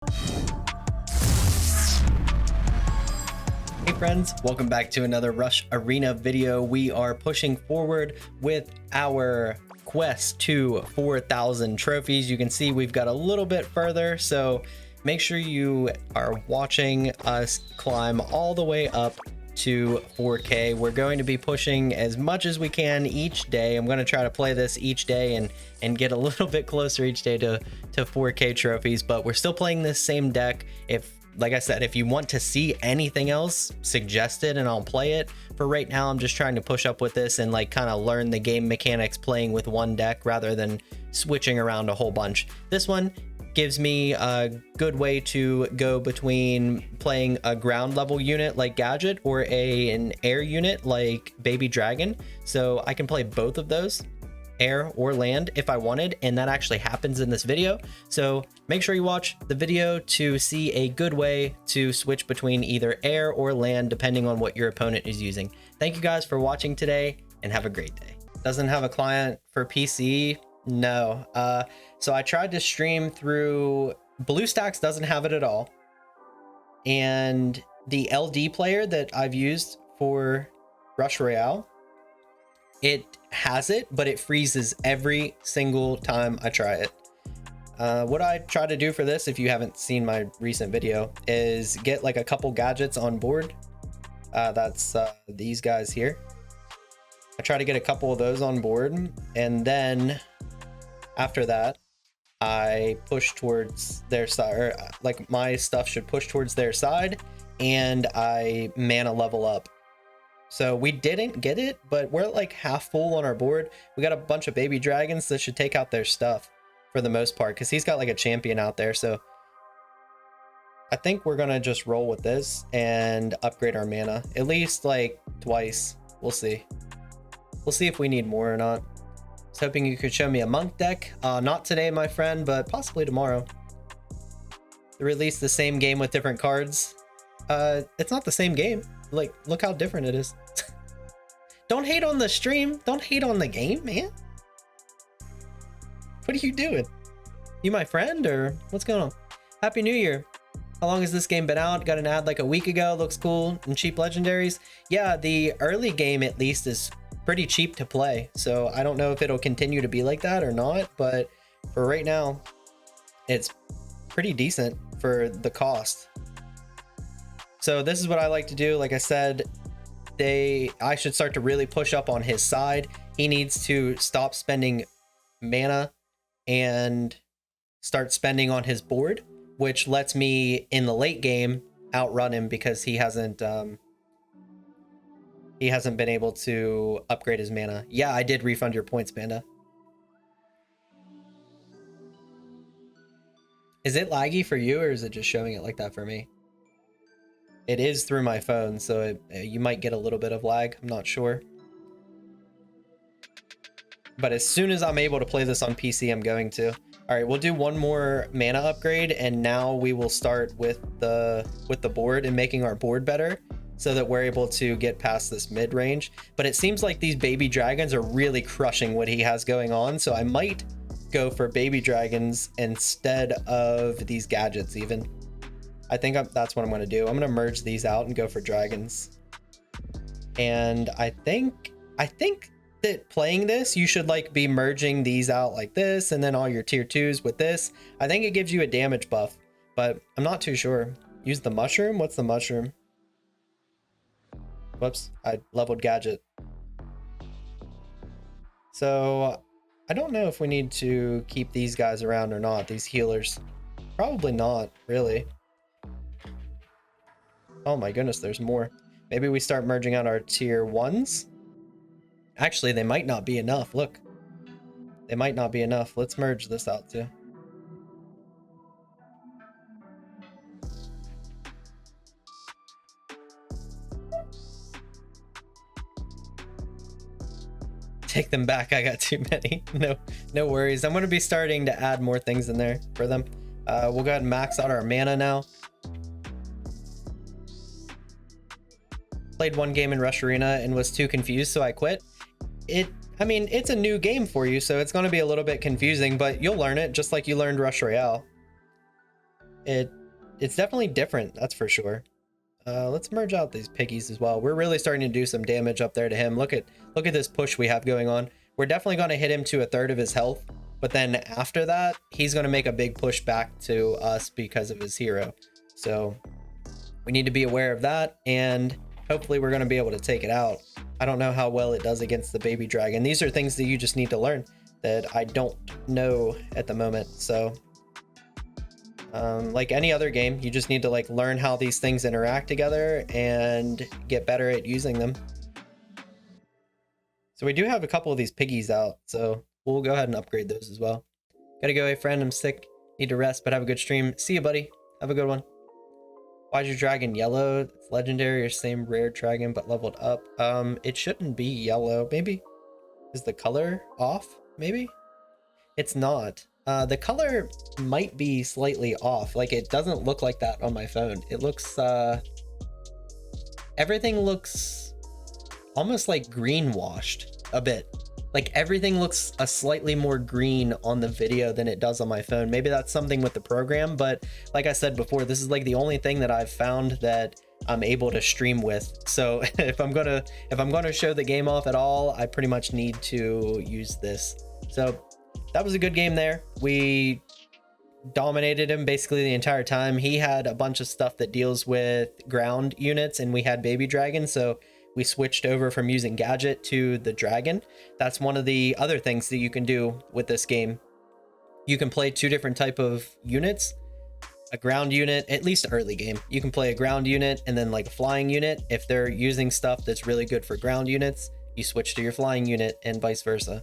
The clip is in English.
Hey friends, welcome back to another Rush Arena video. We are pushing forward with our quest to 4,000 trophies. You can see we've got a little bit further, so make sure you are watching us climb all the way up to 4K. We're going to be pushing as much as we can each day. I'm going to try to play this each day and get a little bit closer each day to 4K trophies, but we're still playing this same deck. Like I said, if you want to see anything else, suggest it and I'll play it. For right now, I'm just trying to push up with this and like kind of learn the game mechanics playing with one deck rather than switching around a whole bunch. This one gives me a good way to go between playing a ground level unit like Gadget or an air unit like Baby Dragon. So I can play both of those, air or land, if I wanted, and that actually happens in this video. So make sure you watch the video to see a good way to switch between either air or land depending on what your opponent is using. Thank you guys for watching today and have a great day. Doesn't have a client for PC? No. So I tried to stream through BlueStacks, doesn't have it at all. And the LD player that I've used for Rush Royale, it has it, but it freezes every single time I try it. What I try to do for this, if you haven't seen my recent video, is get like a couple gadgets on board. That's these guys here. I try to get a couple of those on board, and then after that, I push towards their side, or like my stuff should push towards their side, and I mana level up. So we didn't get it, but we're like half full on our board. We got a bunch of baby dragons that should take out their stuff for the most part, because he's got like a champion out there. So I think we're gonna just roll with this and upgrade our mana at least like twice. We'll see. We'll see if we need more or not. I was hoping you could show me a monk deck. Not today, my friend, but possibly tomorrow. They released the same game with different cards. It's not the same game. Like, look how different it is. Don't hate on the stream. Don't hate on the game, man. What are you doing? You my friend or what's going on? Happy New Year. How long has this game been out? Got an ad like a week ago. Looks cool. And cheap legendaries. Yeah, the early game at least is pretty cheap to play. So I don't know if it'll continue to be like that or not. But for right now, it's pretty decent for the cost. So this is what I like to do. Like I said, I should start to really push up on his side. He needs to stop spending mana and start spending on his board, which lets me in the late game outrun him because he hasn't been able to upgrade his mana. Yeah, I did refund your points, Panda. Is it laggy for you or is it just showing it like that for me? It is through my phone, so you might get a little bit of lag. I'm not sure. But as soon as I'm able to play this on PC, I'm going to. All right, we'll do one more mana upgrade, and now we will start with the board and making our board better so that we're able to get past this mid-range. But it seems like these baby dragons are really crushing what he has going on, so I might go for baby dragons instead of these gadgets even. I think that's what I'm going to do. I'm going to merge these out and go for dragons. And I think that playing this, you should like be merging these out like this and then all your tier 2s with this. I think it gives you a damage buff, but I'm not too sure. Use the mushroom? What's the mushroom? Whoops, I leveled gadget. So I don't know if we need to keep these guys around or not, these healers. Probably not, really. Oh my goodness, there's more. Maybe we start merging out our tier 1s. Actually, they might not be enough. Look, they might not be enough. Let's merge this out too. Take them back. I got too many. No worries. I'm going to be starting to add more things in there for them. We'll go ahead and max out our mana now. Played one game in Rush Arena and was too confused, so I quit. I mean, it's a new game for you, so it's going to be a little bit confusing, but you'll learn it just like you learned Rush Royale. It's definitely different, that's for sure. Let's merge out these piggies as well. We're really starting to do some damage up there to him. Look at this push we have going on. We're definitely going to hit him to a third of his health, but then after that, he's going to make a big push back to us because of his hero. So we need to be aware of that, and hopefully we're going to be able to take it out. I don't know how well it does against the baby dragon. These are things that you just need to learn that I don't know at the moment. So like any other game, you just need to like learn how these things interact together and get better at using them. So we do have a couple of these piggies out, so we'll go ahead and upgrade those as well. Gotta go, hey friend, I'm sick, need to rest, but have a good stream. See you, buddy. Have a good one. Why is your dragon yellow? It's legendary or same rare dragon but leveled up. It shouldn't be yellow. Maybe is the color off? Maybe it's not. The color might be slightly off. Like, it doesn't look like that on my phone. It looks everything looks almost like green washed a bit. Like, everything looks a slightly more green on the video than it does on my phone. Maybe that's something with the program, but like I said before, this is like the only thing that I've found that I'm able to stream with. So if I'm gonna show the game off at all, I pretty much need to use this. So that was a good game there. We dominated him basically the entire time. He had a bunch of stuff that deals with ground units, and we had baby dragon, so we switched over from using gadget to the dragon. That's one of the other things that you can do with this game. You can play two different type of units. A ground unit, at least early game, you can play a ground unit and then like a flying unit. If they're using stuff that's really good for ground units, you switch to your flying unit, and vice versa.